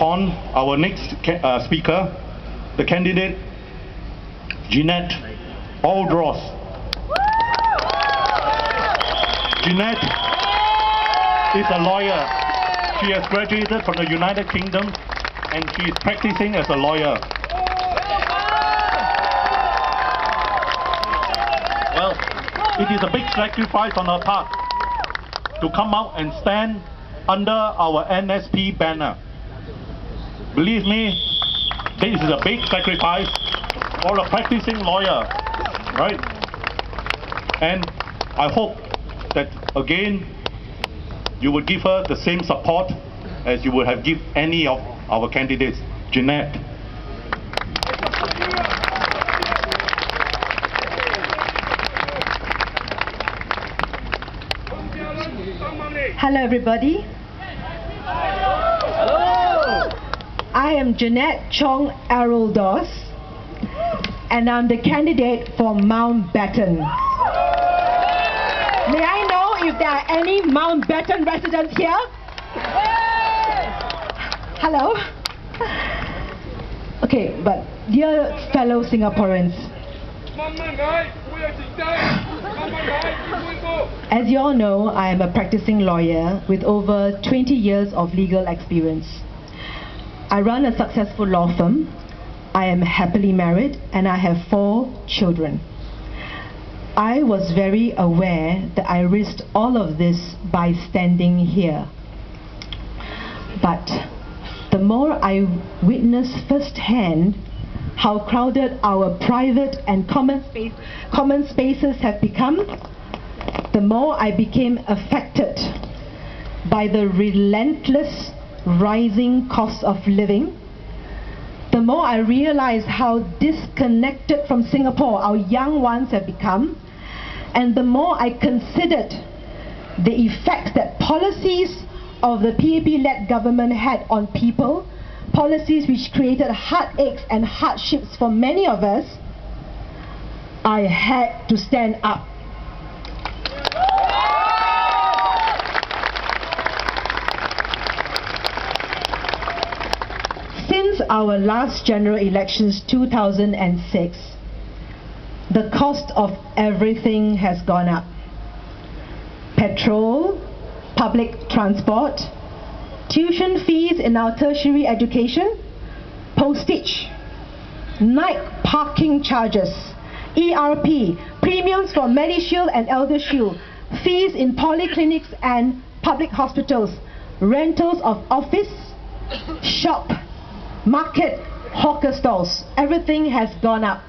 On our next speaker, the candidate Jeanette Aldros. Jeanette is a lawyer. She has graduated from the United Kingdom and she is practicing as a lawyer. Well, it is a big sacrifice on her part to come out and stand under our NSP banner. Believe me, this is a big sacrifice for a practicing lawyer, right? And I hope that again you would give her the same support as you would have given any of our candidates. Jeanette. Hello everybody. I am Jeanette Chong Aldros and I'm the candidate for Mountbatten. May I know if there are any Mountbatten residents here? Hello? Okay, but dear fellow Singaporeans, as you all know, I am a practicing lawyer with over 20 years of legal experience. I run a successful law firm. I am happily married and I have 4 children. I was very aware that I risked all of this by standing here. But the more I witnessed firsthand how crowded our private and common spaces have become, the more I became affected by the relentless rising cost of living, the more I realized how disconnected from Singapore our young ones have become, and the more I considered the effects that policies of the PAP-led government had on people, policies which created heartaches and hardships for many of us, I had to stand up. Since our last general elections, 2006, the cost of everything has gone up. Petrol, public transport, tuition fees in our tertiary education, postage, night parking charges, ERP, premiums for MediShield and ElderShield, fees in polyclinics and public hospitals, rentals of office, shop, market, hawker stalls, everything has gone up.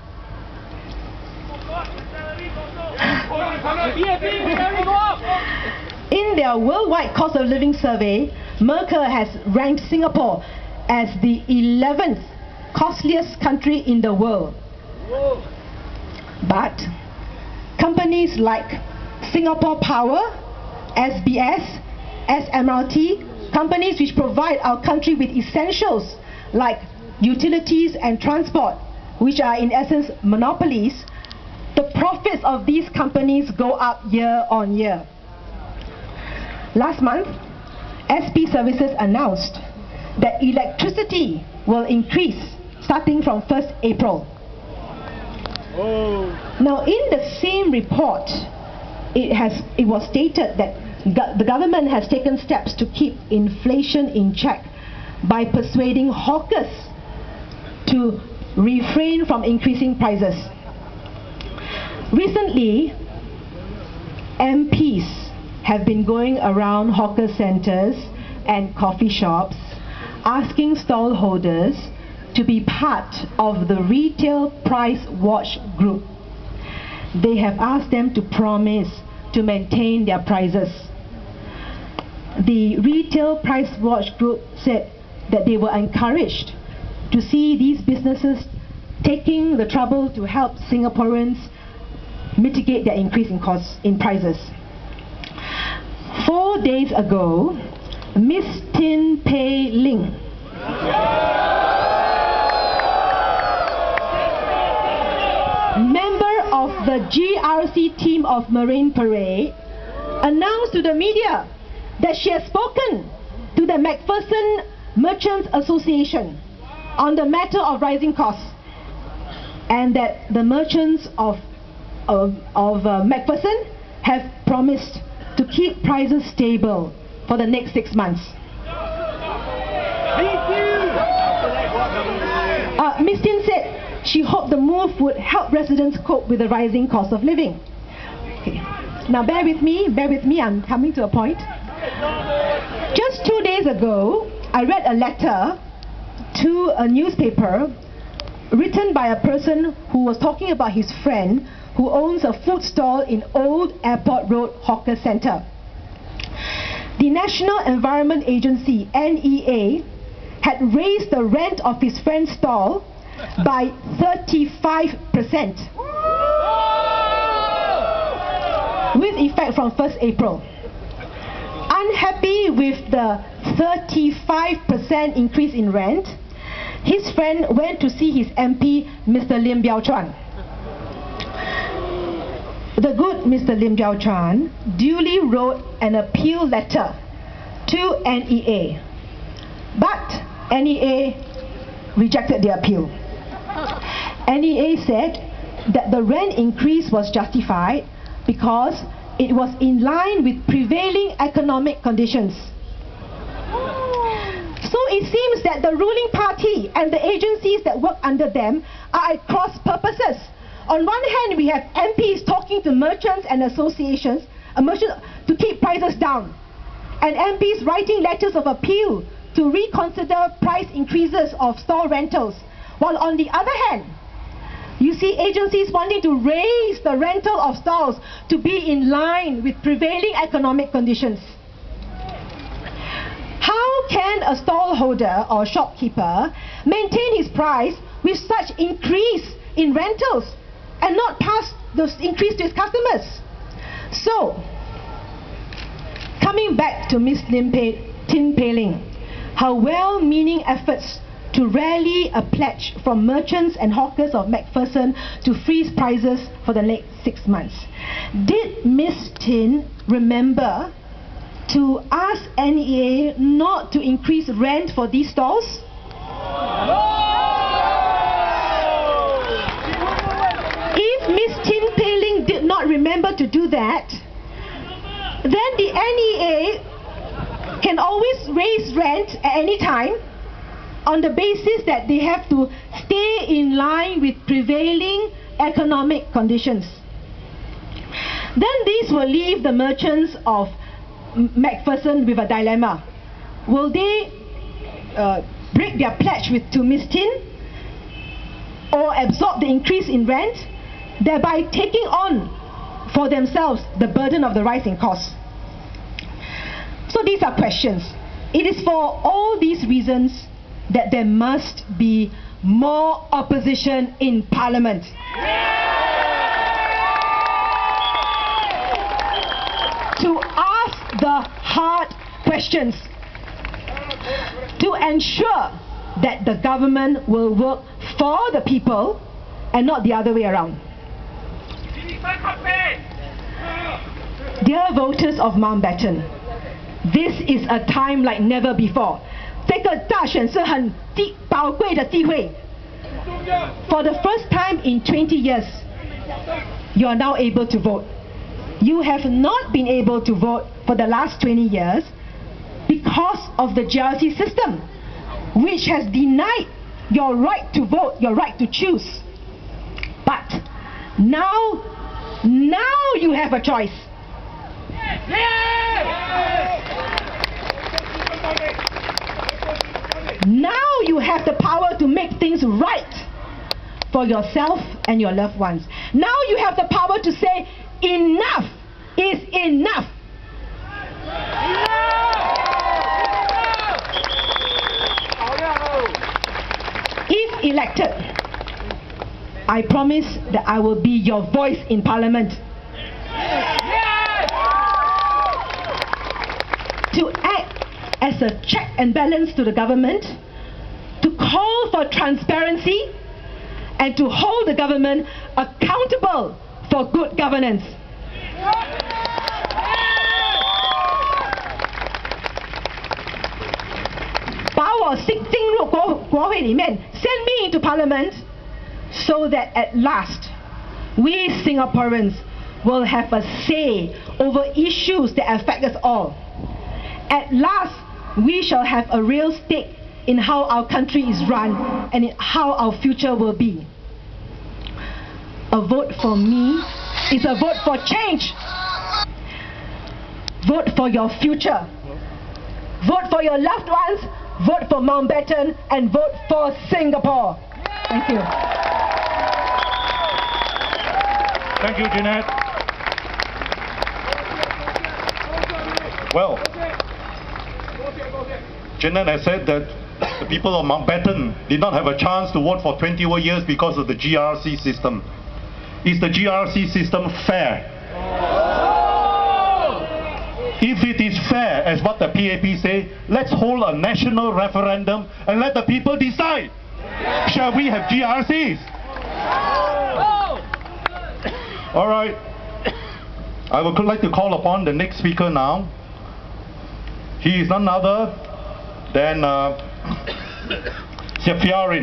In their worldwide cost of living survey, Mercer has ranked Singapore as the 11th costliest country in the world. But companies like Singapore Power, SBS, SMRT, companies which provide our country with essentials like utilities and transport, which are in essence monopolies, the profits of these companies go up year on year. Last month, SP Services announced that electricity will increase starting from 1st April. Now in the same report, it was stated that the government has taken steps to keep inflation in check by persuading hawkers to refrain from increasing prices. Recently, MPs have been going around hawker centers and coffee shops asking stallholders to be part of the retail price watch group. They have asked them to promise to maintain their prices. The retail price watch group said that they were encouraged to see these businesses taking the trouble to help Singaporeans mitigate their increase in prices. 4 days ago, Miss Tin Pei Ling, member of the GRC team of Marine Parade, announced to the media that she has spoken to the McPherson Merchants Association on the matter of rising costs, and that the merchants of Macpherson have promised to keep prices stable for the next 6 months. Ms. Tin said she hoped the move would help residents cope with the rising cost of living. Okay. Now bear with me, I'm coming to a point. Just 2 days ago, I read a letter to a newspaper written by a person who was talking about his friend who owns a food stall in Old Airport Road Hawker Centre. The National Environment Agency, NEA, had raised the rent of his friend's stall by 35%, with effect from 1st April. Unhappy with the 35% increase in rent, his friend went to see his MP, Mr. Lim Biao Chuan. The good Mr. Lim Biao Chuan duly wrote an appeal letter to NEA, but NEA rejected the appeal. NEA said that the rent increase was justified because it was in line with prevailing economic conditions. So it seems that the ruling party and the agencies that work under them are at cross purposes. On one hand, we have MPs talking to merchants and associations to keep prices down, and MPs writing letters of appeal to reconsider price increases of stall rentals, while on the other hand, you see agencies wanting to raise the rental of stalls to be in line with prevailing economic conditions. How can a stallholder or shopkeeper maintain his price with such increase in rentals and not pass those increase to his customers? So, coming back to Ms. Tin Pei Ling, her well-meaning efforts to rally a pledge from merchants and hawkers of Macpherson to freeze prices for the next 6 months. Did Ms. Tin remember to ask NEA not to increase rent for these stalls? If Ms. Tin Pei Ling did not remember to do that, then the NEA can always raise rent at any time on the basis that they have to stay in line with prevailing economic conditions. Then this will leave the merchants of Macpherson with a dilemma. Will they break their pledge to Ms. Tin or absorb the increase in rent, thereby taking on for themselves the burden of the rise in costs? So these are questions. It is for all these reasons that there must be more opposition in Parliament. To ask the hard questions, to ensure that the government will work for the people and not the other way around. Dear voters of Mountbatten, this is a time like never before. 这个大选是很宝贵的机会. For the first time in 20 years, you are now able to vote. You have not been able to vote for the last 20 years because of the GRC system, which has denied your right to vote, your right to choose. But now you have a choice. Now you have the power to make things right for yourself and your loved ones. Now you have the power to say enough is enough. If elected, I promise that I will be your voice in Parliament. To act as a check and balance to the government, to call for transparency, and to hold the government accountable for good governance. 我进入国会里面 send me into parliament so that at last we Singaporeans will have a say over issues that affect us all. At last we shall have a real stake in how our country is run and in how our future will be. A vote for me is a vote for change. Vote for your future. Vote for your loved ones. Vote for Mountbatten and vote for Singapore. Thank you. Thank you, Jeanette. Well, Jeanette has said that the people of Mountbatten did not have a chance to vote for 20 over years because of the GRC system. Is the GRC system fair? If it is fair, as what the PAP say, let's hold a national referendum and let the people decide. Shall we have GRCs? All right. I would like to call upon the next speaker now. He is none other than Fiarin.